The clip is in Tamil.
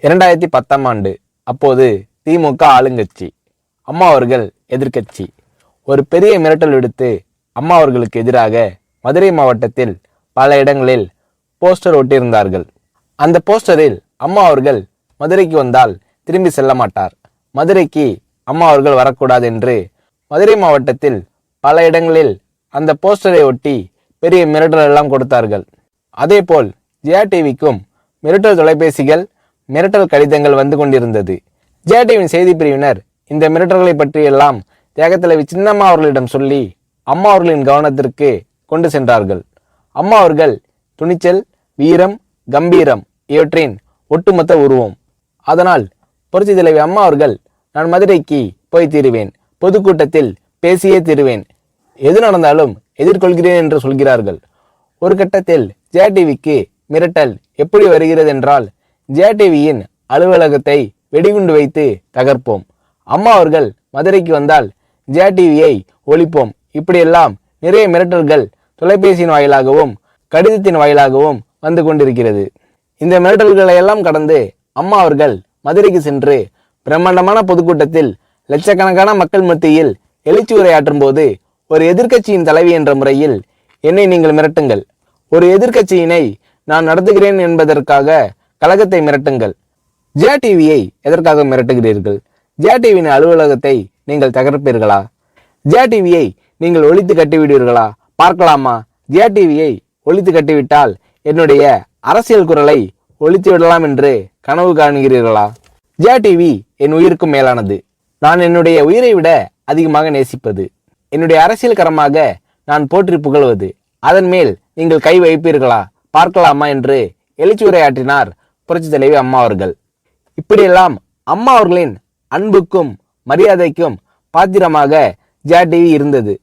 2010ஆம் ஆண்டு. அப்போது திமுக ஆளுங்கட்சி, அம்மா அவர்கள் எதிர்க்கட்சி. ஒரு பெரிய மிரட்டல் விடுத்து அம்மா அவர்களுக்கு எதிராக மதுரை மாவட்டத்தில் பல இடங்களில் போஸ்டர் ஒட்டியிருந்தார்கள். அந்த போஸ்டரில் அம்மா அவர்கள் மதுரைக்கு வந்தால் திரும்பி செல்ல மாட்டார், மதுரைக்கு அம்மா அவர்கள் வரக்கூடாது என்று மதுரை மாவட்டத்தில் பல இடங்களில் அந்த போஸ்டரை ஒட்டி பெரிய மிரட்டல் எல்லாம் கொடுத்தார்கள். அதேபோல் ஜெயா டிவிக்கும் மிரட்டல் தொலைபேசிகள், மிரட்டல் கடிதங்கள் வந்து கொண்டிருந்தது. ஜெயா டிவியின் செய்தி பிரிவினர் இந்த மிரட்டல்களை பற்றியெல்லாம் தியாகத்தலைவி சின்னம்மா அவர்களிடம் சொல்லி அம்மா அவர்களின் கவனத்திற்கு கொண்டு சென்றார்கள். அம்மா அவர்கள் துணிச்சல், வீரம், கம்பீரம் இவற்றின் ஒட்டுமொத்த உருவம். அதனால் புரட்சி தலைவி அம்மா அவர்கள், நான் மதுரைக்கு போய் தீருவேன், பொதுக்கூட்டத்தில் பேசியே தீருவேன், எது நடந்தாலும் எதிர்கொள்கிறேன் என்று சொல்கிறார்கள். ஒரு கட்டத்தில் ஜெயா டிவிக்கு மிரட்டல் எப்படி வருகிறது என்றால், ஜெயா டிவியின் அலுவலகத்தை வெடிகுண்டு வைத்து தகர்ப்போம், அம்மா அவர்கள் மதுரைக்கு வந்தால் ஜெயா டிவியை ஒழிப்போம், இப்படியெல்லாம் நிறைய மிரட்டல்கள் தொலைபேசியின் வாயிலாகவும் கடிதத்தின் வாயிலாகவும் வந்து கொண்டிருக்கிறது. இந்த மிரட்டல்களை எல்லாம் கடந்து அம்மா அவர்கள் மதுரைக்கு சென்று பிரம்மாண்டமான பொதுக்கூட்டத்தில் லட்சக்கணக்கான மக்கள் மத்தியில் எழுச்சி உரையாற்றும் போது, ஒரு எதிர்க்கட்சியின் தலைவி என்ற முறையில் என்னை நீங்கள் மிரட்டுங்கள், ஒரு எதிர்க்கட்சியினை நான் நடத்துகிறேன் என்பதற்காக கழகத்தை மிரட்டுங்கள், ஜெயா டிவியை எதற்காக மிரட்டுகிறீர்கள், ஜெயா டிவியின் அலுவலகத்தை நீங்கள் தகர்ப்பீர்களா, ஜெயா டிவியை நீங்கள் ஒழித்து கட்டிவிடுவீர்களா, பார்க்கலாமா, ஜெயா டிவியை ஒழித்து கட்டிவிட்டால் என்னுடைய அரசியல் குரலை ஒழித்து விடலாம் என்று கனவு காணுகிறீர்களா? ஜெயா டிவி என் உயிருக்கும் மேலானது, நான் என்னுடைய உயிரை விட அதிகமாக நேசிப்பது, என்னுடைய அரசியல் கரமாக நான் போற்றி புகழ்வது, அதன் மேல் நீங்கள் கை வைப்பீர்களா, பார்க்கலாமா என்று எழுச்சி உரையாற்றினார் புரட்சி தலைவி அம்மா அவர்கள். இப்படியெல்லாம் அம்மா அவர்களின் அன்புக்கும் மரியாதைக்கும் பாத்திரமாக ஜெயா டிவி இருந்தது.